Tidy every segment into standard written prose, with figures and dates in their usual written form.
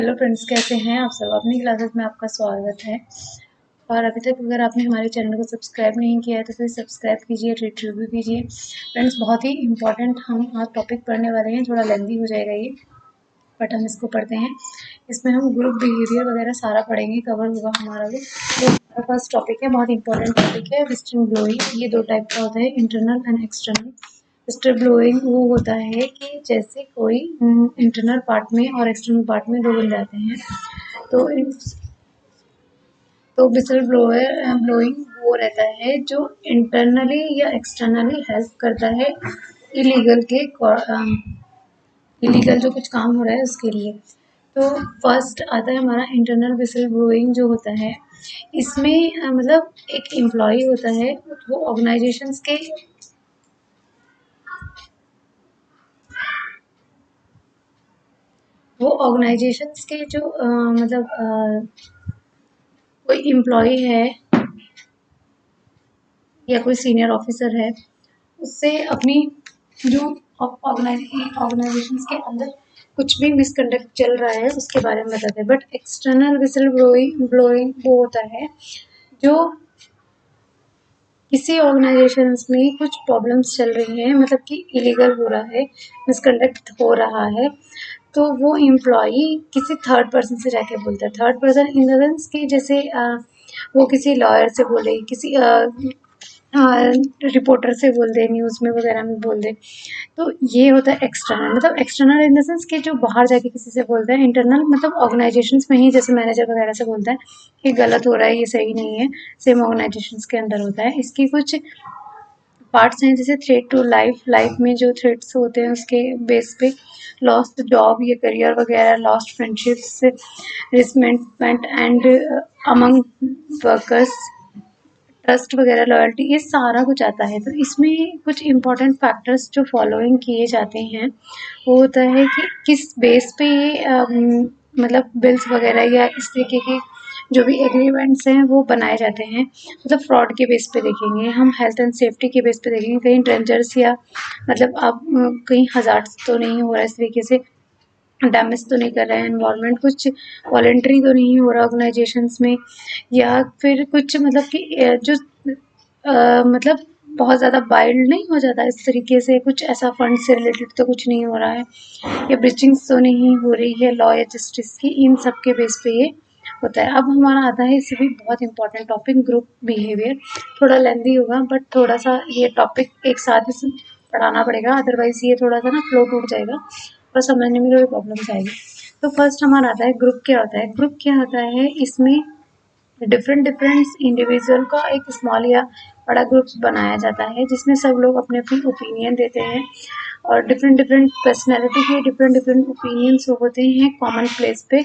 Hello friends, कैसे हैं आप सब। अपनी क्लासेस में आपका स्वागत है। और अभी तक अगर आपने हमारे चैनल को सब्सक्राइब नहीं किया है तो फिर सब्सक्राइब कीजिए, रेट रिव्यू कीजिए। फ्रेंड्स, बहुत ही इंपॉर्टेंट हम आज टॉपिक पढ़ने वाले हैं। थोड़ा लेंदी हो जाएगा ये, बट हम इसको पढ़ते हैं। इसमें हम ग्रुप बिहेवियर वगैरह सारा पढ़ेंगे, कवर होगा हमारा वो। तो हमारा फर्स्ट टॉपिक है, बहुत इंपॉर्टेंट टॉपिक है, विस्टर्न ब्लोइंग। ये दो टाइप का होता है, internal and external. Western blowing वो होता है कि जैसे कोई इंटरनल पार्ट में और एक्सटर्नल पार्ट में दो बन जाते हैं। तो विसल ब्लोइंग वो रहता है जो इंटरनली या एक्सटर्नली हेल्प करता है इलीगल के इलीगल जो कुछ काम हो रहा है उसके लिए। तो फर्स्ट आता है हमारा इंटरनल विसल ब्लोइंग जो होता है। इसमें मतलब एक एम्प्लॉय होता है, वो ऑर्गेनाइजेशंस के जो कोई एम्प्लॉय है या कोई सीनियर ऑफिसर है, उससे अपनी जो ऑर्गेनाइजेशंस के अंदर कुछ भी मिसकंडक्ट चल रहा है उसके बारे में बताते हैं। बट एक्सटर्नल विसल ब्लोइंग वो होता है जो किसी ऑर्गेनाइजेशंस में कुछ प्रॉब्लम्स चल रही हैं, मतलब कि इलीगल हो रहा है, मिसकंडक्ट हो रहा है, तो वो एम्प्लॉई किसी थर्ड पर्सन से जाके बोलता है। Third person in the sense कि जैसे वो किसी लॉयर से बोले, किसी रिपोर्टर से बोल दे, न्यूज़ में वगैरह में बोल दे। तो ये होता है एक्सटर्नल। मतलब एक्सटर्नल इन द सेंस कि जो बाहर जाके किसी से बोलता है। इंटरनल मतलब ऑर्गेनाइजेशंस में ही, जैसे मैनेजर वगैरह से बोलता है कि गलत हो रहा है, ये सही नहीं है, सेम ऑर्गेनाइजेशंस के अंदर होता है। इसकी कुछ पार्ट्स हैं, जैसे थ्रेट टू लाइफ में जो थ्रेट्स होते हैं उसके बेस पे, लॉस्ट जॉब या करियर वगैरह, lost friendships, resentment and among workers, trust वगैरह, लॉयल्टी, ये सारा कुछ आता है। तो इसमें कुछ इंपॉर्टेंट फैक्टर्स जो फॉलोइंग किए जाते हैं वो होता है कि किस बेस पे ये मतलब बिल्स वगैरह या इस तरीके के जो भी एग्रीमेंट्स हैं वो बनाए जाते हैं। मतलब फ्रॉड के बेस पे देखेंगे हम, हेल्थ एंड सेफ्टी के बेस पे देखेंगे, कहीं डेंजर्स या मतलब आप कहीं हज़ार्ड तो नहीं हो रहा है, इस तरीके से डैमेज तो नहीं कर रहा है एनवायरनमेंट, कुछ वॉलंटरी तो नहीं हो रहा ऑर्गेनाइजेशंस में, या फिर कुछ मतलब कि जो मतलब बहुत ज़्यादा वाइल्ड नहीं हो जाता इस तरीके से, कुछ ऐसा फंड से रिलेटेड तो कुछ नहीं हो रहा है, या ब्रीचिंग्स तो नहीं हो रही है लॉ या जस्टिस की। इन सब के बेस पे ये होता है। अब हमारा आता है इससे भी बहुत इंपॉर्टेंट टॉपिक, ग्रुप बिहेवियर। थोड़ा लेंदी होगा बट थोड़ा सा ये टॉपिक एक साथ ही पढ़ाना पड़ेगा, अदरवाइज ये थोड़ा सा ना फ्लो टूट जाएगा और समझने में थोड़ी प्रॉब्लम्स आएगी। तो फर्स्ट हमारा आता है ग्रुप क्या होता है। ग्रुप क्या होता है, इसमें डिफरेंट इंडिविजुअल का एक स्मॉल या बड़ा ग्रुप्स बनाया जाता है, जिसमें सब लोग अपने अपनी ओपिनियन देते हैं और डिफरेंट पर्सनैलिटी के डिफरेंट ओपिनियंस होते हैं कॉमन प्लेस पे,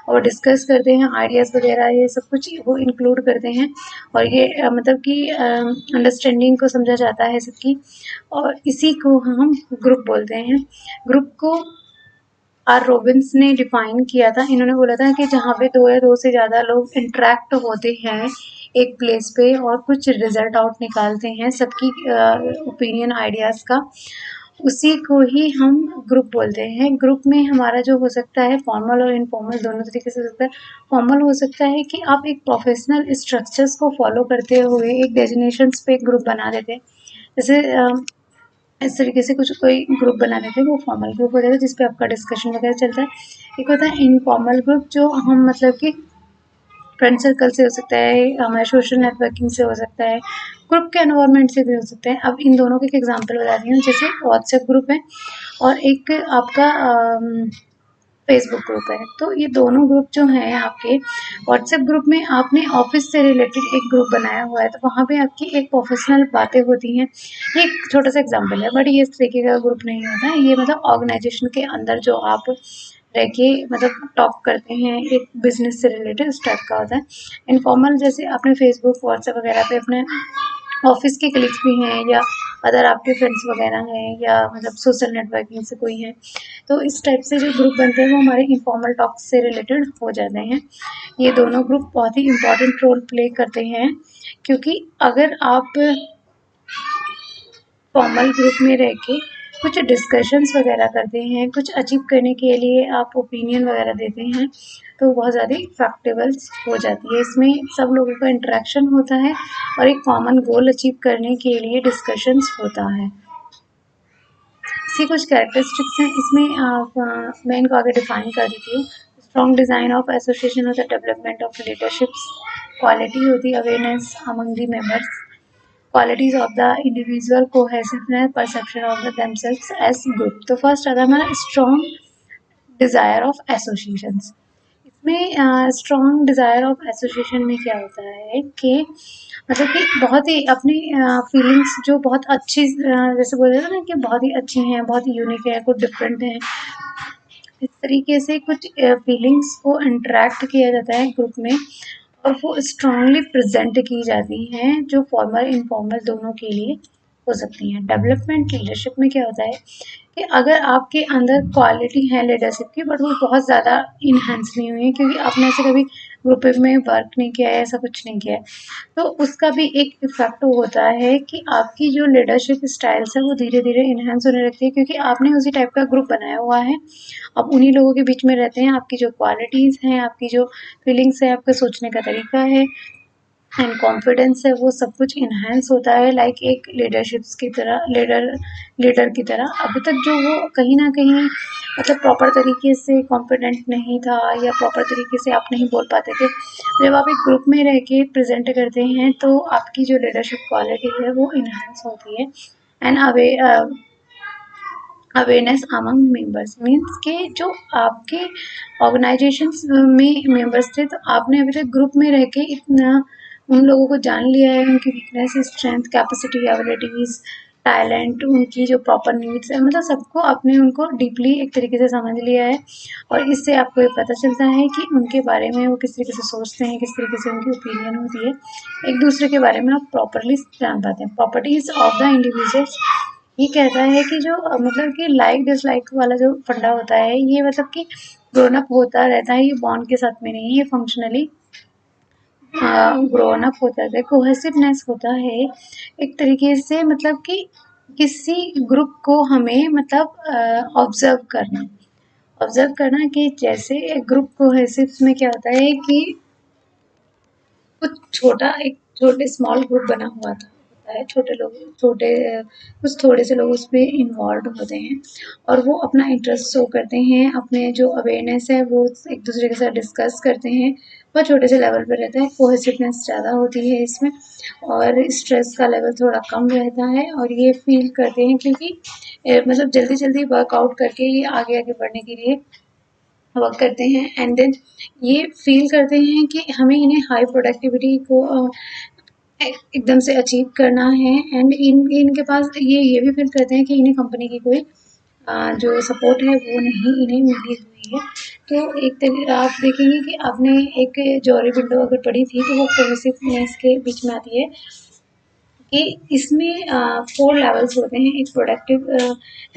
और डिस्कस करते हैं आइडियाज़ वगैरह, ये सब कुछ वो इंक्लूड करते हैं। और ये मतलब कि अंडरस्टैंडिंग को समझा जाता है सबकी, और इसी को हम ग्रुप बोलते हैं। ग्रुप को आर रॉबिन्स ने डिफाइन किया था। इन्होंने बोला था कि जहाँ पे दो या दो से ज़्यादा लोग इंटरेक्ट होते हैं एक प्लेस पे और कुछ रिजल्ट आउट निकालते हैं सबकी ओपिनियन आइडियाज़ का, उसी को ही हम ग्रुप बोलते हैं। ग्रुप में हमारा जो हो सकता है फॉर्मल और इनफॉर्मल दोनों तरीके से हो सकता है। फॉर्मल हो सकता है कि आप एक प्रोफेशनल स्ट्रक्चर्स को फॉलो करते हुए एक डेजिनेशंस पे एक ग्रुप बना देते हैं। जैसे इस तरीके से कुछ कोई ग्रुप बना देते हैं, वो फॉर्मल ग्रुप हो जाता है जिसपे आपका डिस्कशन वगैरह चलता है। एक होता है इनफॉर्मल ग्रुप, जो हम मतलब कि फ्रेंड सर्कल से हो सकता है, हमारे सोशल नेटवर्किंग से हो सकता है, ग्रुप के एनवायरनमेंट से भी हो सकता है। अब इन दोनों के एक एग्जांपल बताती हूँ। जैसे व्हाट्सएप ग्रुप है और एक आपका फेसबुक ग्रुप है। तो ये दोनों ग्रुप जो हैं आपके, व्हाट्सएप ग्रुप में आपने ऑफिस से रिलेटेड एक ग्रुप बनाया हुआ है, तो वहाँ पे आपकी एक प्रोफेशनल बातें होती हैं। ये एक छोटा सा एग्जांपल है, बट ये इस तरीके का ग्रुप नहीं होता है। ये मतलब ऑर्गेनाइजेशन के अंदर जो आप रह के मतलब टॉक करते हैं एक बिजनेस से रिलेटेड, उस टाइप का होता है। इनफॉर्मल जैसे आपने फेसबुक व्हाट्सएप वगैरह पे अपने ऑफिस के कलीग्स भी हैं, या अदर आपके फ्रेंड्स वगैरह हैं, या मतलब सोशल नेटवर्किंग से कोई है, तो इस टाइप से जो ग्रुप बनते हैं वो हमारे इनफॉर्मल टॉक से रिलेटेड हो जाते हैं। ये दोनों ग्रुप बहुत ही इम्पोर्टेंट रोल प्ले करते हैं, क्योंकि अगर आप फॉर्मल ग्रुप में रह के कुछ डिस्कशंस वगैरह करते हैं, कुछ अचीव करने के लिए आप ओपिनियन वगैरह देते हैं, तो बहुत ज़्यादा इफेक्टिबल हो जाती है। इसमें सब लोगों का इंटरेक्शन होता है और एक कॉमन गोल अचीव करने के लिए डिस्कशंस होता है। इसकी कुछ कैरेक्टरिस्टिक्स हैं, इसमें मैं इनको आगे डिफाइन कर देती हूँ। स्ट्रॉन्ग डिज़ाइन ऑफ एसोसिएशन होता है, डेवलपमेंट ऑफ लीडरशिप्स, क्वालिटी होती है awareness among the members, qualities of the individual, cohesiveness, perception of the themselves as group। तो फर्स्ट आता है हमारा स्ट्रॉन्ग डिज़ायर ऑफ एसोसिएशंस। इसमें स्ट्रॉन्ग डिज़ायर ऑफ एसोसिएशन में क्या होता है कि मतलब कि बहुत ही अपनी फीलिंग्स जो बहुत अच्छी जैसे बोल रहे थे ना कि बहुत ही अच्छी हैं, बहुत ही यूनिक है, कुछ डिफरेंट हैं, इस तरीके से कुछ फीलिंग्स को इंटरेक्ट किया जाता है ग्रुप में और वो स्ट्रांगली प्रेजेंट की जाती हैं, जो फॉर्मल इनफॉर्मल दोनों के लिए हो सकती हैं। डेवलपमेंट लीडरशिप में क्या होता है कि अगर आपके अंदर क्वालिटी है लीडरशिप की, बट वो बहुत ज़्यादा इन्हांस नहीं हुई है क्योंकि आपने ऐसे कभी ग्रुप में वर्क नहीं किया है, ऐसा कुछ नहीं किया है, तो उसका भी एक इफ़ेक्ट होता है कि आपकी जो लीडरशिप स्टाइल्स है वो धीरे धीरे इन्हांस होने लगती है क्योंकि आपने उसी टाइप का ग्रुप बनाया हुआ है। आप उन्हीं लोगों के बीच में रहते हैं, आपकी जो क्वालिटीज़ हैं, आपकी जो फीलिंग्स है, आपका सोचने का तरीका है एंड कॉन्फिडेंस है, वो सब कुछ इन्हांस होता है लाइक एक लीडरशिप्स की तरह, लीडर की तरह। अभी तक जो वो कहीं ना कहीं मतलब प्रॉपर तरीके से कॉन्फिडेंट नहीं था या प्रॉपर तरीके से आप नहीं बोल पाते थे, जब आप एक ग्रुप में रह के प्रेजेंट करते हैं तो आपकी जो लीडरशिप क्वालिटी है वो इन्हांस होती है। And awareness among members means के जो आपके ऑर्गेनाइजेशंस में मेंबर्स थे, तो आपने अभी तक ग्रुप में रह के इतना उन लोगों को जान लिया है, उनकी weakness, strength, capacity, abilities, talent, उनकी जो प्रॉपर नीड्स है, मतलब सबको आपने उनको डीपली एक तरीके से समझ लिया है और इससे आपको ये पता चलता है कि उनके बारे में वो किस तरीके से सोचते हैं, किस तरीके से उनकी ओपिनियन होती है, एक दूसरे के बारे में आप प्रॉपरली जान पाते हैं। प्रॉपर्टीज ऑफ द इंडिविजुअल्स ये कहता है कि जो मतलब कि लाइक डिसलाइक वाला जो फंडा होता है, ये मतलब कि ग्रोन अप होता रहता है, ये बॉन्ड के साथ में नहीं है, ये फंक्शनली ग्रोन अप होता है। कोहेसिवनेस होता है एक तरीके से मतलब कि किसी ग्रुप को हमें मतलब ऑब्जर्व करना कि जैसे ग्रुप कोहेसिव में क्या होता है कि एक छोटे स्मॉल ग्रुप बना हुआ था होता है, कुछ थोड़े से लोग उसमें इन्वॉल्व होते हैं और वो अपना इंटरेस्ट शो करते हैं, अपने जो अवेयरनेस है वो एक दूसरे के साथ डिस्कस करते हैं। बहुत छोटे से लेवल पर रहता है, कोहेसिवनेस ज़्यादा होती है इसमें और स्ट्रेस का लेवल थोड़ा कम रहता है और ये फील करते हैं क्योंकि मतलब जल्दी जल्दी वर्कआउट करके ये आगे आगे बढ़ने के लिए वर्क करते हैं एंड देन ये फील करते हैं कि हमें इन्हें हाई प्रोडक्टिविटी को एकदम से अचीव करना है एंड इनके पास ये भी फील करते हैं कि इन्हें कंपनी की कोई जो सपोर्ट है वो नहीं इन्हें मिली हुई है। तो एक तरीके आप देखेंगे कि आपने एक जॉरी विंडो अगर पढ़ी थी तो वो कोहेसिवनेस के बीच में आती है कि इसमें 4 लेवल्स होते हैं, एक प्रोडक्टिव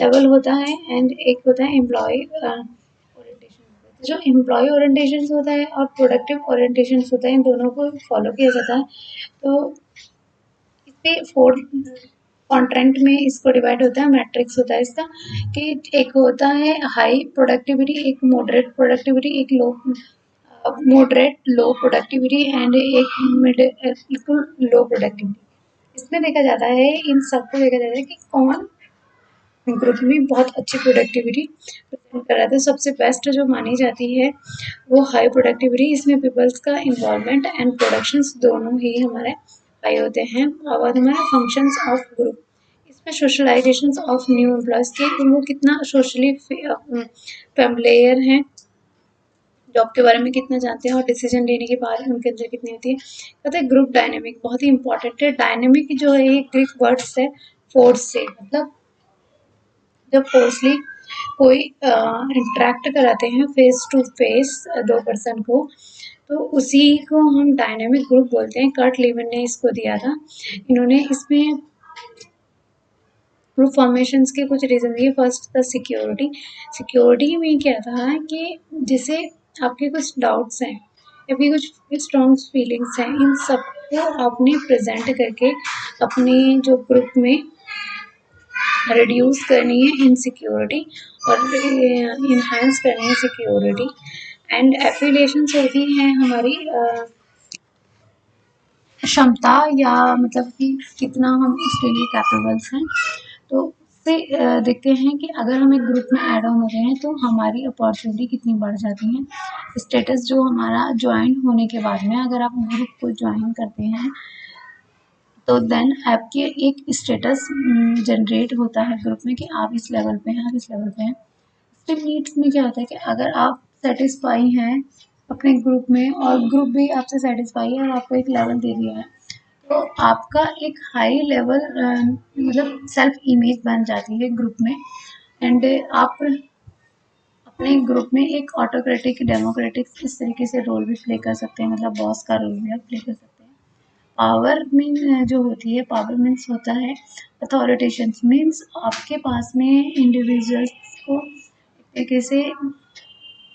लेवल होता है एंड एक होता है एम्प्लॉय ओरिएंटेशन। जो एम्प्लॉय ओरिएंटेशन होता है और प्रोडक्टिव ओरिएंटेशन होता है, इन दोनों को फॉलो किया जाता है। तो इस पे 4 क्वाड्रेंट में इसको डिवाइड होता है, मैट्रिक्स होता है इसका कि एक होता है हाई प्रोडक्टिविटी, एक मॉडरेट लो प्रोडक्टिविटी एंड एक बिल्कुल लो प्रोडक्टिविटी। इसमें देखा जाता है, इन सबको देखा जाता है कि कौन ग्रुप में बहुत अच्छी प्रोडक्टिविटी प्रेजेंट कर रहा था। सबसे बेस्ट जो मानी जाती है वो हाई प्रोडक्टिविटी, इसमें पीपल्स का इन्वॉल्वमेंट एंड प्रोडक्शंस दोनों ही हमारे हाई होते हैं। और हमारे फंक्शंस ऑफ ग्रुप, इसमें सोशलाइजेशन ऑफ न्यू एम्प्लॉयज़ के वो कितना सोशली फैमिलियर हैं, जॉब के बारे में कितना जानते हैं और डिसीजन लेने के बाद उनके अंदर कितनी होती है। कहते हैं ग्रुप डायनेमिक बहुत ही इंपॉर्टेंट है। डायनेमिक जो है ये ग्रीक वर्ड्स है फोर्स से, मतलब जब फोर्सली कोई इंटरेक्ट कराते हैं फेस टू फेस दो पर्सन को, तो उसी को हम डायनेमिक ग्रुप बोलते हैं। कर्ट लीवन ने इसको दिया था। इन्होंने इसमें ग्रुप फॉर्मेशंस के कुछ रीजन दिए। फर्स्ट था सिक्योरिटी में क्या था कि जैसे आपके कुछ डाउट्स हैं या फिर कुछ स्ट्रॉन्ग फीलिंग्स हैं, इन सबको आपने प्रेजेंट करके अपने जो ग्रुप में रिड्यूस करनी है इनसिक्योरिटी और इन्हांस करनी है सिक्योरिटी। एंड एफिलिएशंस होती हैं हमारी क्षमता या मतलब कि कितना हम उसके लिए कैपेबल्स हैं। तो से देखते हैं कि अगर हम एक ग्रुप में ऐड ऑन होते हैं तो हमारी अपॉर्चुनिटी कितनी बढ़ जाती है। स्टेटस जो हमारा ज्वाइन होने के बाद में अगर आप ग्रुप को ज्वाइन करते हैं तो देन आपके एक स्टेटस जनरेट होता है ग्रुप में कि आप इस लेवल पे हैं, आप इस लेवल पे हैं। स्टिल नीड्स में क्या होता है कि अगर आप सेटिस्फाई हैं अपने ग्रुप में और ग्रुप भी आपसे सेटिस्फाई है और आपको एक लेवल दे दिया है तो आपका एक हाई लेवल मतलब सेल्फ इमेज बन जाती है ग्रुप में। एंड आप अपने ग्रुप में एक ऑटोक्रेटिक डेमोक्रेटिक इस तरीके से रोल भी प्ले कर सकते हैं, मतलब बॉस का रोल भी आप प्ले कर सकते हैं। पावर मीन जो होती है, पावर मीन्स होता है अथॉरिटेशंस, मीन्स आपके पास में इंडिविजुअल्स को एक तरीके से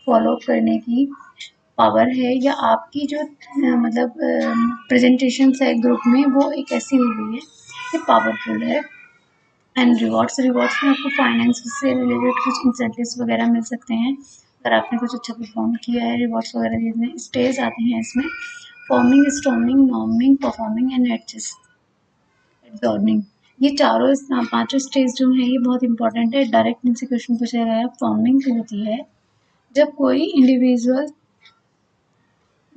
फॉलो करने की पावर है या आपकी जो मतलब प्रेजेंटेशंस है ग्रुप में वो एक ऐसी हो गई है कि पावरफुल है। एंड रिवॉर्ड्स में आपको फाइनेंस से रिलेटेड कुछ इंसेंटिव्स वगैरह मिल सकते हैं अगर आपने कुछ अच्छा परफॉर्म किया है, रिवॉर्ड्स वगैरह देते हैं। स्टेज आते हैं इसमें forming, storming, norming, performing and absorbing. ये चारों पांचों स्टेज जो हैं ये बहुत इंपॉर्टेंट है। डायरेक्ट इनसे क्वेश्चन पूछा गया है। फॉर्मिंग होती है जब कोई इंडिविजुअल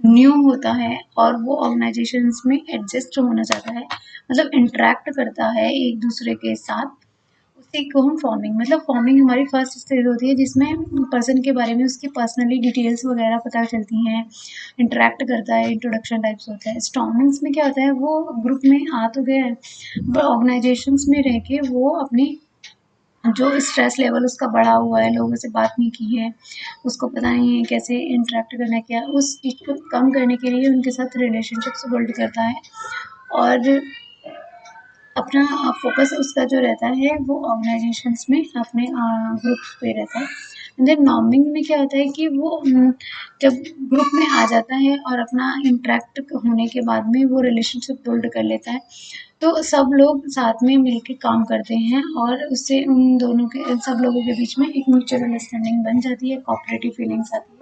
न्यू होता है और वो ऑर्गेनाइजेशंस में एडजस्ट होना चाहता है, मतलब इंटरेक्ट करता है एक दूसरे के साथ, उसी को हम फॉर्मिंग, मतलब फॉर्मिंग हमारी फर्स्ट स्टेज होती है जिसमें पर्सन के बारे में उसकी पर्सनली डिटेल्स वगैरह पता चलती हैं, इंटरेक्ट करता है, इंट्रोडक्शन टाइप्स होता है। स्टॉर्मिंग्स में क्या होता है, वो ग्रुप में आ तो गया है बट ऑर्गेनाइजेशंस में रह के वो अपनी जो स्ट्रेस लेवल उसका बढ़ा हुआ है, लोगों से बात नहीं की है, उसको पता नहीं है कैसे इंटरेक्ट करना है, क्या उस चीज़ को कम करने के लिए उनके साथ रिलेशनशिप्स बिल्ड करता है और अपना फोकस उसका जो रहता है वो ऑर्गेनाइजेशंस में अपने ग्रुप्स पे रहता है। देन नॉर्मिंग में क्या होता है कि वो जब ग्रुप में आ जाता है और अपना इंटरेक्ट होने के बाद में वो रिलेशनशिप बिल्ड कर लेता है तो सब लोग साथ में मिलके काम करते हैं और उससे उन दोनों के सब लोगों के बीच में एक म्यूचुअल अंडरस्टैंडिंग बन जाती है, कोऑपरेटिव फीलिंग्स आती है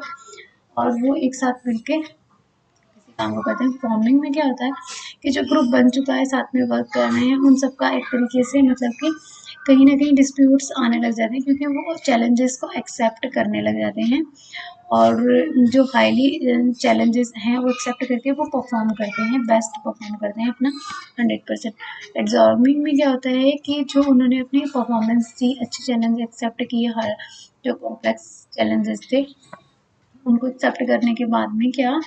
और वो एक साथ मिलके किसी काम को करते हैं। फॉर्मिंग में क्या होता है कि जो ग्रुप बन चुका है, साथ में वर्क कर रहे हैं, उन सबका एक तरीके से मतलब कि कहीं न कहीं डिस्प्यूट्स आने लग जाते हैं क्योंकि वो चैलेंजेस को एक्सेप्ट करने लग जाते हैं और जो हाईली चैलेंजेस हैं वो एक्सेप्ट करके वो परफॉर्म करते हैं, बेस्ट परफॉर्म करते हैं अपना 100%। एब्जॉर्बिंग में क्या होता है कि जो उन्होंने अपनी परफॉर्मेंस दी, अच्छे चैलेंज एक्सेप्ट किए, हर जो कॉम्प्लेक्स चैलेंजेस थे उनको एक्सेप्ट करने के बाद में क्या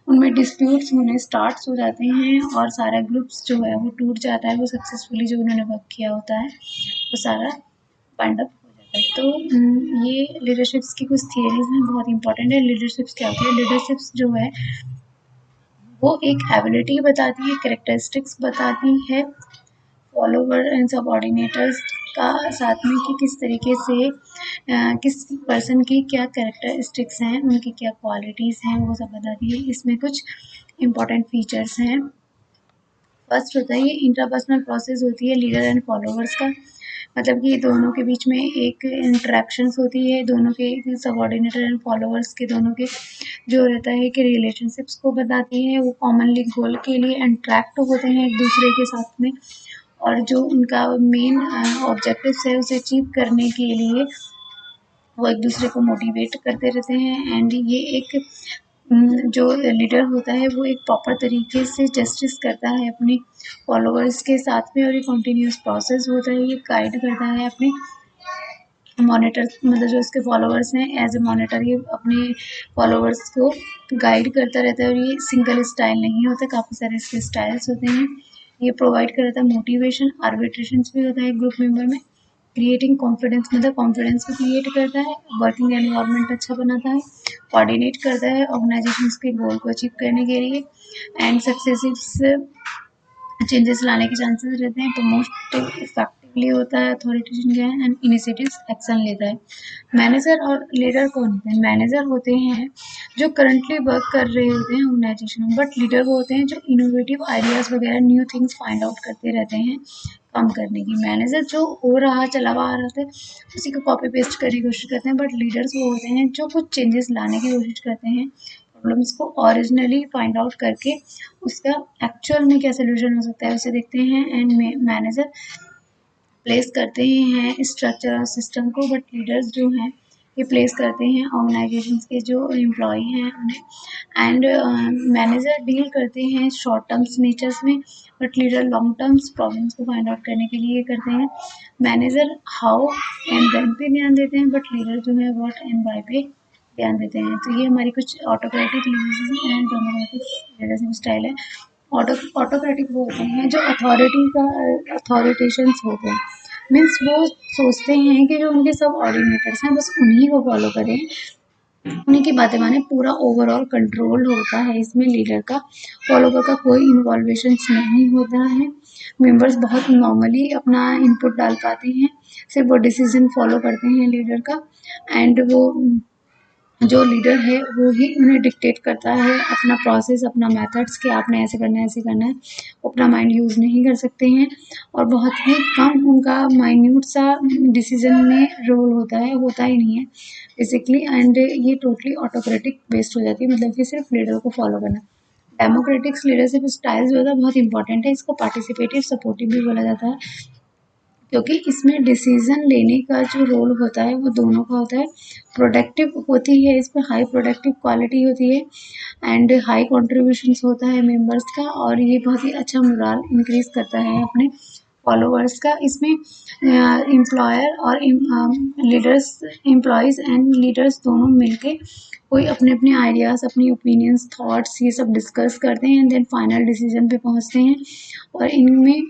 उनमें डिस्प्यूट्स होने स्टार्ट हो जाते हैं और सारा ग्रुप्स जो है वो टूट जाता है, वो सक्सेसफुली जो उन्होंने वर्क किया होता है वो सारा बाइंड अप हो जाता है। तो ये लीडरशिप्स की कुछ थियरीज हैं, बहुत इंपॉर्टेंट है। लीडरशिप्स क्या होती है, लीडरशिप्स जो है वो एक एबिलिटी बताती है, कैरेक्टरिस्टिक्स बताती है फॉलोवर एंड सबऑर्डिनेटर्स का साथ में कि किस तरीके से किस पर्सन की क्या कैरेक्टरिस्टिक्स हैं, उनकी क्या क्वालिटीज़ हैं, वो सब बताती है। इसमें कुछ इम्पॉर्टेंट फीचर्स हैं। फर्स्ट होता है ये इंटरपर्सनल प्रोसेस होती है लीडर एंड फॉलोवर्स का, मतलब कि दोनों के बीच में एक इंटरेक्शंस होती है, दोनों के सबऑर्डिनेटर एंड फॉलोवर्स के दोनों के जो रहता है कि रिलेशनशिप्स को बताती है। वो कॉमनली गोल के लिए इंटरेक्ट होते हैं एक दूसरे के साथ में और जो उनका मेन ऑब्जेक्टिव्स है उसे अचीव करने के लिए वो एक दूसरे को मोटिवेट करते रहते हैं। एंड ये एक जो लीडर होता है वो एक प्रॉपर तरीके से जस्टिस करता है अपने फॉलोअर्स के साथ में और ये कंटिन्यूस प्रोसेस होता है, ये गाइड करता है अपने मॉनिटर, मतलब जो उसके फॉलोअर्स हैं एज ए मॉनिटर ये अपने फॉलोअर्स को गाइड करता रहता है और ये सिंगल स्टाइल नहीं होता, काफ़ी सारे इसके स्टाइल्स होते हैं। ये प्रोवाइड करता है मोटिवेशन, आर्बिट्रेशंस भी होता है ग्रुप मेंबर में, क्रिएटिंग कॉन्फिडेंस, मतलब कॉन्फिडेंस भी क्रिएट करता है, वर्किंग एनवायरनमेंट अच्छा बनाता है, कोऑर्डिनेट करता है ऑर्गेनाइजेशंस के गोल को अचीव करने के लिए एंड सक्सेसिव चेंजेस लाने के चांसेस रहते हैं, प्रमोट इफेक्टिव लिए होता है, अथॉरिटेशन क्या है, एंड इनिशिएटिव्स एक्शन लेता है। मैनेजर और लीडर कौन होते हैं? मैनेजर होते हैं जो करंटली वर्क कर रहे होते हैं ऑर्गेनाइजेशन में, बट लीडर वो होते हैं जो इनोवेटिव आइडियाज वगैरह न्यू थिंग्स फाइंड आउट करते रहते हैं काम करने की। मैनेजर जो हो रहा चला आ रहा था उसी को कॉपी पेस्ट करने की कोशिश करते हैं, बट लीडर्स वो होते हैं जो कुछ चेंजेस लाने की कोशिश करते हैं, प्रॉब्लम्स को ओरिजिनली फाइंड आउट करके उसका एक्चुअल में क्या सोल्यूशन हो सकता है उसे देखते हैं। एंड मैनेजर प्लेस करते ही हैं स्ट्रक्चर और सिस्टम को, बट लीडर्स जो हैं ये प्लेस करते हैं ऑर्गेनाइजेशंस के जो एम्प्लॉय हैं उन्हें। एंड मैनेजर डील करते हैं शॉर्ट टर्म्स नेचर्स में, but leader long terms problems को फाइंड आउट करने के लिए करते हैं। मैनेजर हाउ एंड व्हेन पे ध्यान देते हैं, बट लीडर जो है व्हाट एंड व्हाई पे ध्यान देते हैं। तो ये हमारी कुछ autocratic leadership and democratic leadership style है। ऑटोक्रेटिक वो होते हैं जो अथॉरिटी का अथॉरिटेशंस होते हैं, मीन्स वो सोचते हैं कि जो उनके सब ऑर्डिनेटर्स हैं बस उन्हीं को फॉलो करें, उन्हीं की बातें माने। पूरा ओवरऑल कंट्रोल होता है इसमें लीडर का, फॉलोवर का कोई इन्वॉल्वेशन नहीं होता है। मेंबर्स बहुत नॉर्मली अपना इनपुट डाल पाते हैं, सिर्फ वो डिसीजन फॉलो करते हैं लीडर का। एंड वो जो लीडर है वो ही उन्हें डिक्टेट करता है अपना प्रोसेस, अपना मेथड्स कि आपने ऐसे करना है, ऐसे करना है। वो अपना माइंड यूज़ नहीं कर सकते हैं और बहुत ही कम उनका माइन्यूट सा डिसीजन में रोल होता ही नहीं है बेसिकली। एंड ये टोटली ऑटोक्रेटिक बेस्ड हो जाती है, मतलब कि सिर्फ लीडर को फॉलो करना। डेमोक्रेटिक्स लीडरशिप स्टाइल जो होता है बहुत इंपॉर्टेंट है, इसको पार्टिसिपेटिव सपोर्टिव भी बोला जाता है, क्योंकि इसमें डिसीजन लेने का जो रोल होता है वो दोनों का होता है। प्रोडक्टिव होती है, इसमें हाई प्रोडक्टिव क्वालिटी होती है एंड हाई कंट्रीब्यूशंस होता है मेंबर्स का, और ये बहुत ही अच्छा मोराल इंक्रीज करता है अपने फॉलोअर्स का। इसमें एम्प्लॉयर और लीडर्स, एम्प्लॉयज़ एंड लीडर्स दोनों मिलके कोई अपने अपने आइडियाज़, अपनी ओपिनियंस, थॉट्स ये सब डिस्कस करते हैं, देन फाइनल डिसीजन पे पहुंचते हैं। और इनमें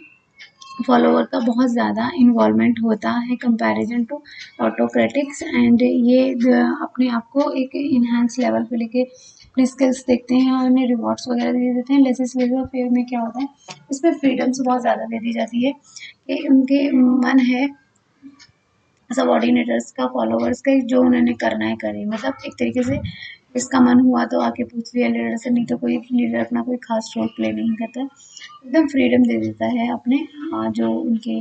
फॉलोवर का बहुत ज़्यादा इन्वॉल्वमेंट होता है कंपैरिजन टू ऑटोक्रेटिक्स। एंड ये अपने आप को एक इनहेंस लेवल पे लेके अपनी स्किल्स देखते हैं और उन्हें रिवॉर्ड्स वगैरह दे देते हैं। लेजिस्लेटिव फेयर में क्या होता है, इसमें फ्रीडम्स बहुत ज़्यादा दे दी जाती है कि उनके मन है सबऑर्डिनेटर्स का, फॉलोवर्स का, जो उन्होंने करना है करे। मतलब एक तरीके से इसका मन हुआ तो आके पूछ लिया लीडर से, नहीं तो कोई लीडर अपना कोई खास रोल प्ले नहीं करता, एकदम फ्रीडम दे देता है अपने जो उनके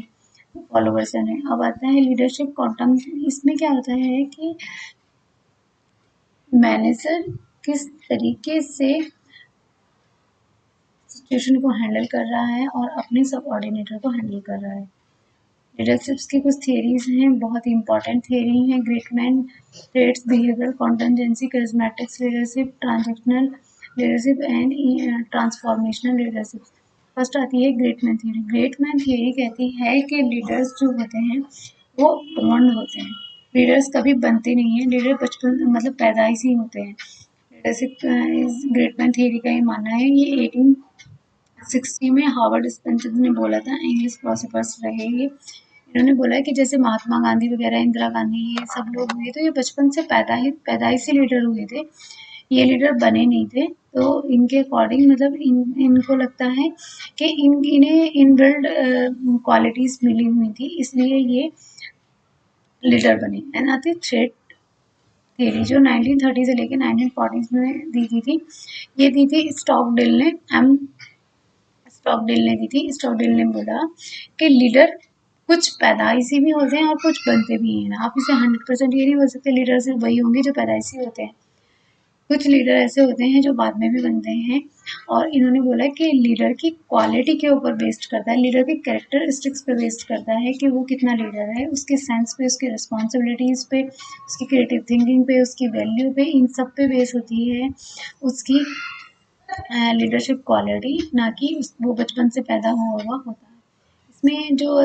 फॉलोवर्स हैं। अब आता है लीडरशिप क्वांटम। इसमें क्या होता है कि मैनेजर किस तरीके से सिचुएशन को हैंडल कर रहा है और अपने सबऑर्डिनेटर को हैंडल कर रहा है। लीडरशिप्स की कुछ थियरीज हैं, बहुत इंपॉर्टेंट थियरी हैं। Great man traits, behavioural contingency, charismatics leadership, transactional leadership and transformational leadership. First आती है great man theory. Great man theory कहती है कि लीडर्स जो होते हैं वो बॉन्ड होते हैं, लीडर्स कभी बनते नहीं हैं, लीडर बचपन मतलब पैदाइशी होते हैं। लीडरशिप ग्रेट मैन थियरी का ये मानना है। ये 1860 में हार्वर्ड स्पेंसर ने बोला था, इंग्लिश फिलोसोफर्स रहे ये। इन्होंने बोला है कि जैसे महात्मा गांधी वगैरह, इंदिरा गांधी, ये सब लोग हुए तो ये बचपन से पैदाइशी लीडर हुए थे, ये लीडर बने नहीं थे। तो इनके अकॉर्डिंग मतलब इनको लगता है कि इन्हें इनबिल्ड क्वालिटीज मिली हुई थी, इसलिए ये लीडर बने। एंड आती है थ्रेड थ्योरी जो 1930 से लेकर 1940 में दी गई थी। ये दी थी स्टॉकडेल ने, स्टॉकडेल ने दी थी। स्टॉकडेल ने बोला कि लीडर कुछ पैदाइशी भी होते हैं और कुछ बनते भी हैं। आप इसे 100% ये नहीं बोल सकते लीडर सिर्फ वही होंगे जो पैदाइशी होते हैं, कुछ लीडर ऐसे होते हैं जो बाद में भी बनते हैं। और इन्होंने बोला कि लीडर की क्वालिटी के ऊपर बेस्ड करता है, लीडर के कैरेक्टरिस्टिक्स पे बेस्ड करता है कि वो कितना लीडर है, उसके सेंस पे, उसकी रिस्पॉन्सिबिलिटीज़ पे, उसकी क्रिएटिव थिंकिंग पे, उसकी वैल्यू पे, इन सब पे बेस होती है उसकी लीडरशिप क्वालिटी, ना कि वो बचपन से पैदा हुआ हुआ होता है। इसमें जो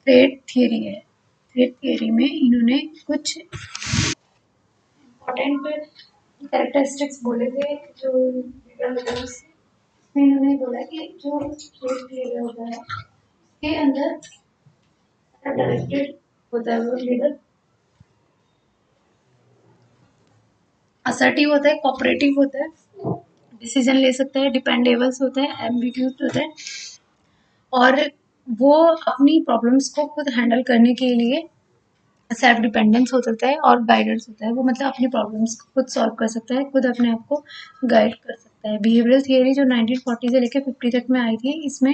थ्रेड थियरी है, थ्रेड थियरी में इन्होंने कुछ इम्पोर्टेंट कैरेक्टरिस्टिक्स बोले थे जो लीडर होता है उससे। इसमें इन्होंने बोला कि जो थ्रेड थियरी होता है के अंदर डायरेक्टेड होता है वो लीडर, असर्टिव होता है, कोऑपरेटिव होता है, डिसीजन ले सकता है, डिपेंडेबल्स होता है, एम्बिग्यूट होता है, और वो अपनी प्रॉब्लम्स को खुद हैंडल करने के लिए सेल्फ डिपेंडेंस हो सकता है, और गाइडेंस होता है, वो मतलब अपनी प्रॉब्लम्स को खुद सॉल्व कर सकता है, खुद अपने आप को गाइड कर सकता है। बिहेवियरल थियरी जो 1940 से लेकर 50 तक में आई थी, इसमें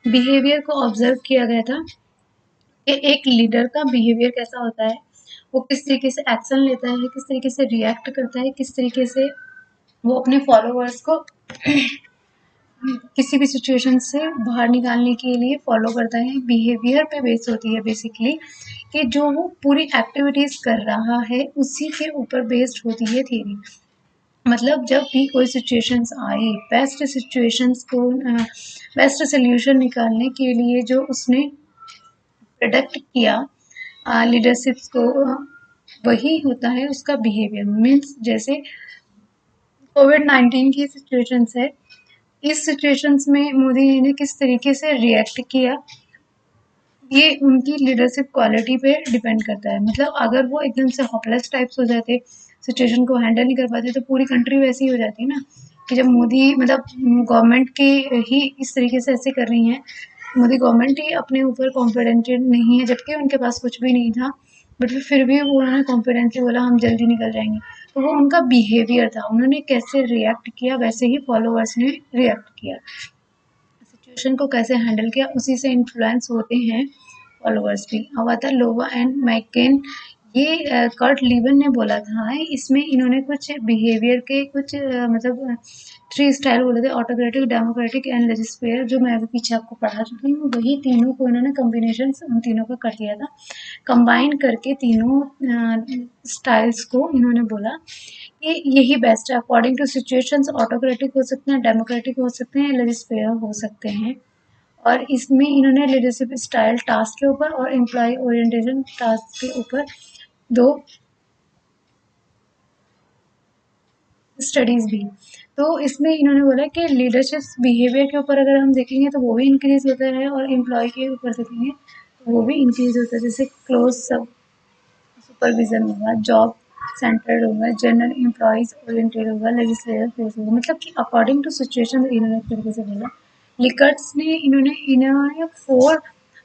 बिहेवियर को ऑब्जर्व किया गया था कि एक लीडर का बिहेवियर कैसा होता है, वो किस तरीके से एक्शन लेता है, किस तरीके से रिएक्ट करता है, किस तरीके से वो अपने फॉलोअर्स को किसी भी सिचुएशन से बाहर निकालने के लिए फॉलो करता है। बिहेवियर पे बेस होती है बेसिकली, कि जो वो पूरी एक्टिविटीज कर रहा है उसी के ऊपर बेस्ड होती है थ्योरी। मतलब जब भी कोई सिचुएशंस आए, बेस्ट सिचुएशंस को बेस्ट सोल्यूशन निकालने के लिए जो उसने प्रोडक्ट किया लीडरशिप को, वही होता है उसका बिहेवियर। मीन्स जैसे कोविड-19 की सिचुएशंस है, इस सिचुएशंस में मोदी जी ने किस तरीके से रिएक्ट किया, ये उनकी लीडरशिप क्वालिटी पे डिपेंड करता है। मतलब अगर वो एकदम से होपलेस टाइप्स हो जाते, सिचुएशन को हैंडल नहीं कर पाते, तो पूरी कंट्री वैसी हो जाती ना, कि जब मोदी मतलब गवर्नमेंट की ही इस तरीके से ऐसे कर रही हैं, मोदी गवर्नमेंट ही अपने ऊपर कॉन्फिडेंटेड नहीं है, जबकि उनके पास कुछ भी नहीं था, बट फिर भी वो उन्होंने कॉन्फिडेंटली बोला हम जल्दी निकल जाएंगे। तो वो उनका बिहेवियर था, उन्होंने कैसे रिएक्ट किया, वैसे ही फॉलोअर्स ने रिएक्ट किया। सिचुएशन को कैसे हैंडल किया, उसी से इन्फ्लुएंस होते हैं फॉलोअर्स भी। अब आता है लोवा एंड मैकेन, ये कर्ट लीवन ने बोला था। इसमें इन्होंने कुछ बिहेवियर के कुछ मतलब थ्री स्टाइल बोले थे, ऑटोक्रेटिक, डेमोक्रेटिक एंड लेजिस्लेटिव, जो मैं अभी पीछे आपको पढ़ा चुकी हूँ, वही तीनों को इन्होंने कॉम्बिनेशन उन तीनों का कर दिया था। कंबाइन करके तीनों स्टाइल्स को इन्होंने बोला कि यही बेस्ट है। अकॉर्डिंग टू सिचुएशंस ऑटोक्रेटिक हो सकते हैं, डेमोक्रेटिक हो सकते हैं, लेजिस्लेटिव हो सकते हैं। और इसमें इन्होंने लीडरशिप स्टाइल टास्क के ऊपर और एम्प्लॉय ओरिएंटेशन टास्क के ऊपर दो स्टडीज भी। तो इसमें इन्होंने बोला कि लीडरशिप बिहेवियर के ऊपर अगर हम देखेंगे तो वो भी इंक्रीज होता है, और एम्प्लॉय के ऊपर देखेंगे तो वो भी इंक्रीज होता है। जैसे क्लोज सब सुपरविजन होगा, जॉब सेंटर्ड होगा, जनरल एम्प्लॉयज ओरिएंटेड होगा, लेजिस्लेटिव फोर्स होगा। मतलब कि अकॉर्डिंग टू सिचुएशन इन्होंने एक तरीके से बोला। लिकर्ट्स ने इन्होंने 4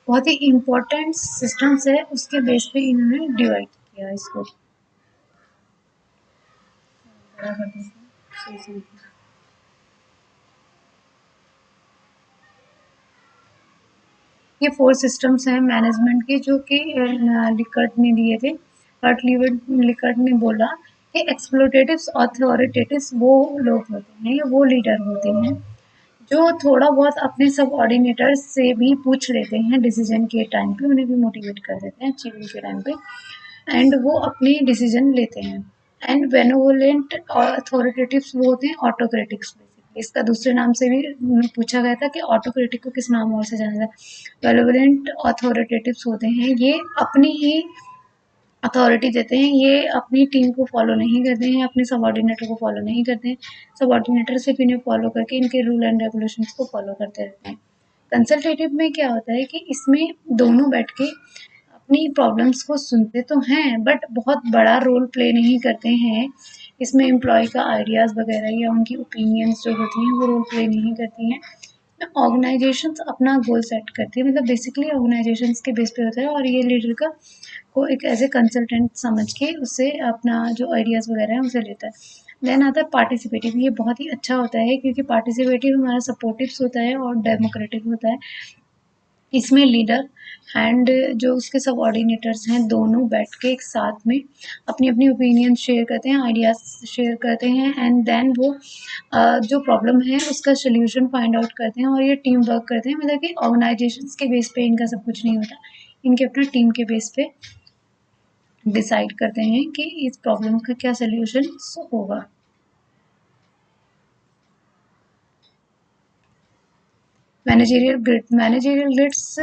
बहुत ही इम्पोर्टेंट सिस्टम्स है, उसके बेस पे इन्होंने डिवाइड किया इसको। बड़ा कर देते हैं। ये 4 सिस्टम्स हैं मैनेजमेंट के, जो कि लिकर्ट ने दिए थे। लिकर्ट ने बोला कि एक्सप्लोटेटिव्स अथॉरिटेटिव्स वो लोग होते हैं या वो लीडर होते हैं जो थोड़ा बहुत अपने सबऑर्डिनेटर्स से भी पूछ लेते हैं डिसीजन के टाइम पे, उन्हें भी मोटिवेट कर देते हैं अचीविंग के टाइम पे, एंड वो अपने डिसीजन लेते हैं। एंड बेनोवोलेंट अथॉरिटेटिव्स वो होते हैं ऑटोक्रेटिक्स। इसका दूसरे नाम से भी पूछा गया था कि ऑटोक्रेटिक को किस नाम और से जाना जाता है। बेनोवोलेंट अथॉरिटेटिव्स होते हैं, ये अपनी ही अथॉरिटी देते हैं, ये अपनी टीम को फॉलो नहीं करते हैं, अपने सबऑर्डिनेटर को फॉलो नहीं करते हैं। सबऑर्डिनेटर सिर्फ इन्हें फॉलो करके इनके रूल एंड रेगुलेशंस को फॉलो करते रहते हैं। कंसल्टेटिव में क्या होता है कि इसमें दोनों बैठ के अपनी प्रॉब्लम्स को सुनते तो हैं, बट बहुत बड़ा रोल प्ले नहीं करते हैं। इसमें एम्प्लॉय का आइडियाज़ वगैरह या उनकी ओपिनियंस जो होती हैं वो रोल प्ले नहीं करती हैं। ऑर्गेनाइजेशंस अपना गोल सेट करती है, मतलब बेसिकली ऑर्गेनाइजेशंस के बेस पे होता है, और ये लीडर का को एक एज ए कंसल्टेंट समझ के उससे अपना जो आइडियाज़ वगैरह है उसे लेता है। देन आता है पार्टिसिपेटिव, ये बहुत ही अच्छा होता है क्योंकि पार्टिसिपेटिव हमारा सपोर्टिव्स होता है और डेमोक्रेटिक होता है। इसमें लीडर एंड जो उसके सबऑर्डिनेटर्स हैं दोनों बैठ के एक साथ में अपनी अपनी ओपिनियन शेयर करते हैं, आइडियाज शेयर करते हैं, एंड देन वो जो प्रॉब्लम है उसका सोल्यूशन फाइंड आउट करते हैं, और ये टीम वर्क करते हैं। मतलब कि ऑर्गेनाइजेशंस के बेस पे इनका सब कुछ नहीं होता, इनके अपना टीम के बेस पे डिसाइड करते हैं कि इस प्रॉब्लम का क्या सोल्यूशन होगा। Managerial grids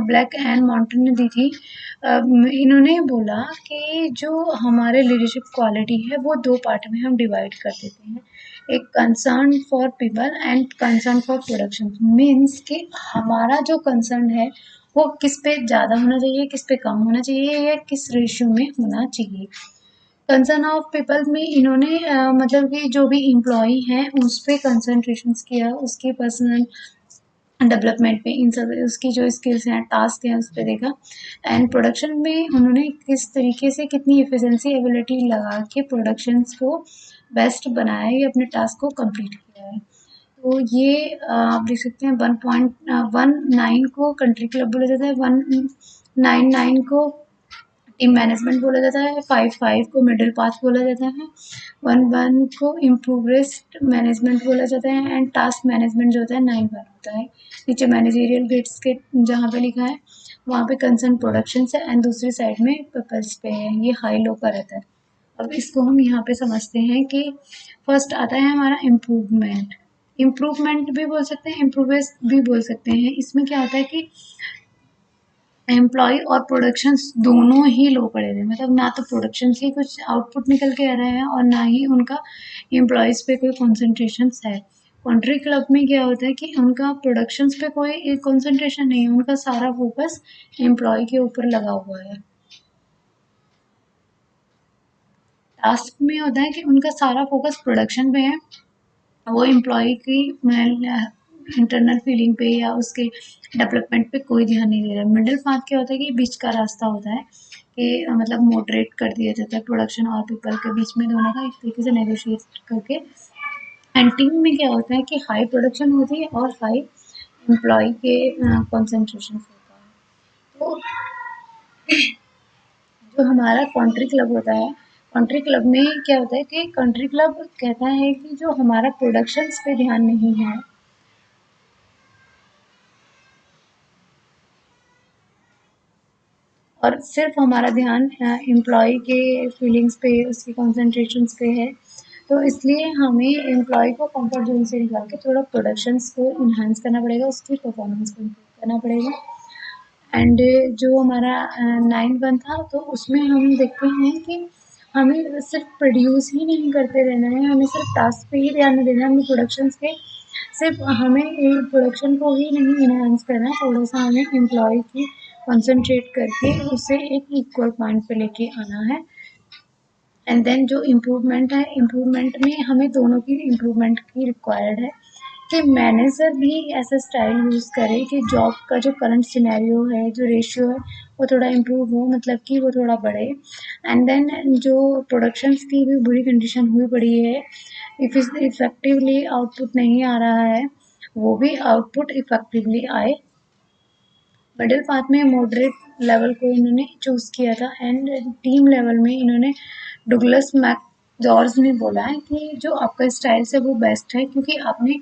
black and mountain ने दी थी। इन्होंने बोला कि जो हमारे लीडरशिप क्वालिटी है वो 2 पार्ट में हम डिवाइड कर देते हैं, एक concern for people and concern for production. Means कि हमारा जो कंसर्न है वो किस पे ज़्यादा होना चाहिए, किस पे कम होना चाहिए, या किस रेशियो में होना चाहिए। कंसर्न ऑफ पीपल में इन्होंने मतलब कि जो भी एम्प्लॉई हैं उस पे कंसंट्रेशन किया, उसकी पर्सनल डेवलपमेंट पे, इन सब उसकी जो स्किल्स हैं, टास्क हैं, उस पे देखा। एंड प्रोडक्शन में उन्होंने किस तरीके से कितनी एफिशिएंसी एबिलिटी लगा के प्रोडक्शंस को बेस्ट बनाया है, ये अपने टास्क को कंप्लीट किया है। तो ये आप देख सकते हैं 1.19 को कंट्री क्लब बोला जाता है, 199 को टीम मैनेजमेंट बोला जाता है, 55 को मिडिल पाथ बोला जाता है, 11 को इम्प्रोग्रेस्ड मैनेजमेंट बोला जाता है, एंड टास्क मैनेजमेंट जो होता है 91 होता है। नीचे मैनेजरियल ग्रेड्स के जहाँ पे लिखा है वहाँ पे कंसर्न प्रोडक्शन है, एंड दूसरी साइड में पीपल्स पे है, ये हाई लो का रहता है। अब इसको हम यहाँ पे समझते हैं कि फर्स्ट आता है हमारा इम्प्रूवमेंट। इम्प्रूवमेंट भी बोल सकते हैं, इम्प्रूवेस भी बोल सकते हैं। इसमें क्या होता है कि एम्प्लॉय और प्रोडक्शंस दोनों ही लो पड़े हुए, मतलब ना तो प्रोडक्शन से कुछ आउटपुट निकल के आ रहा है और ना ही उनका एम्प्लॉयज़ पे कोई कंसंट्रेशन है। कंट्री क्लब में क्या होता है कि उनका प्रोडक्शंस पे कोई कंसंट्रेशन नहीं है, उनका सारा फोकस एम्प्लॉय के ऊपर लगा हुआ है। टास्क में होता है कि उनका सारा फोकस प्रोडक्शन पे है, वो एम्प्लॉय की इंटरनल फीलिंग पे या उसके डेवलपमेंट पे कोई ध्यान नहीं दे रहा है। मिडिल पाथ क्या होता है कि बीच का रास्ता होता है कि मतलब मॉडरेट कर दिया जाता है प्रोडक्शन और पीपल के बीच में, दोनों का एक तरीके से नेगोशिएट करके। एंड टीम में क्या होता है कि हाई प्रोडक्शन होती है और हाई एम्प्लॉय के कॉन्सेंट्रेशन होता है। तो जो हमारा कंट्री क्लब होता है, कंट्री क्लब में क्या होता है कि कंट्री क्लब कहता है कि जो हमारा प्रोडक्शंस पे ध्यान नहीं है और सिर्फ हमारा ध्यान एम्प्लॉय के फीलिंग्स पे, उसकी कॉन्सेंट्रेशंस पे है, तो इसलिए हमें एम्प्लॉय को कंफर्ट जोन से निकाल के थोड़ा प्रोडक्शंस को इन्हांस करना पड़ेगा, उसकी परफॉर्मेंस को इम्प्रूव करना पड़ेगा। एंड जो हमारा 9 1 था, तो उसमें हम देखते हैं कि हमें सिर्फ प्रोड्यूस ही नहीं करते रहना है, हमें सिर्फ टास्क पे ही ध्यान नहीं देना है, हमें प्रोडक्शंस के सिर्फ हमें प्रोडक्शन को ही नहीं इन्हांस करना, थोड़ा सा हमें एम्प्लॉय की कंसंट्रेट करके उसे एक इक्वल पॉइंट पे लेके आना है। एंड देन जो इम्प्रूवमेंट है, इम्प्रूवमेंट में हमें दोनों की इम्प्रूवमेंट की रिक्वायर्ड है कि मैनेजर भी ऐसा स्टाइल यूज़ करे कि जॉब का जो करंट सिनेरियो है, जो रेशियो है, वो थोड़ा इम्प्रूव हो, मतलब कि वो थोड़ा बढ़े। एंड देन जो प्रोडक्शंस की भी बुरी कंडीशन हुई पड़ी है, इफेक्टिवली आउटपुट नहीं आ रहा है, वो भी आउटपुट इफेक्टिवली आए। मिडिल पाथ में मॉडरेट लेवल को इन्होंने चूज़ किया था, एंड टीम लेवल में इन्होंने डुगलस मैक जॉर्ज ने बोला है कि जो आपका स्टाइल है वो बेस्ट है, क्योंकि आपने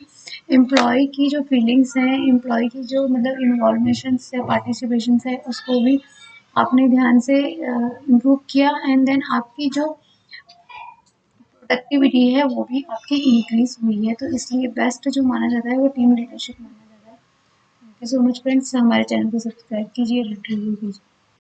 एम्प्लॉय की जो फीलिंग्स हैं, एम्प्लॉय की जो मतलब इन्वॉल्वमेशन है, पार्टिसिपेशन है, उसको भी आपने ध्यान से इम्प्रूव किया। एंड देन आपकी जो प्रोडक्टिविटी है वो भी आपकी इंक्रीज हुई है, तो इसलिए बेस्ट जो माना जाता है वो टीम लीडरशिप माना जाता है। Thank you so much friends, हमारे चैनल को सब्सक्राइब कीजिए, रिव्यू कीजिए।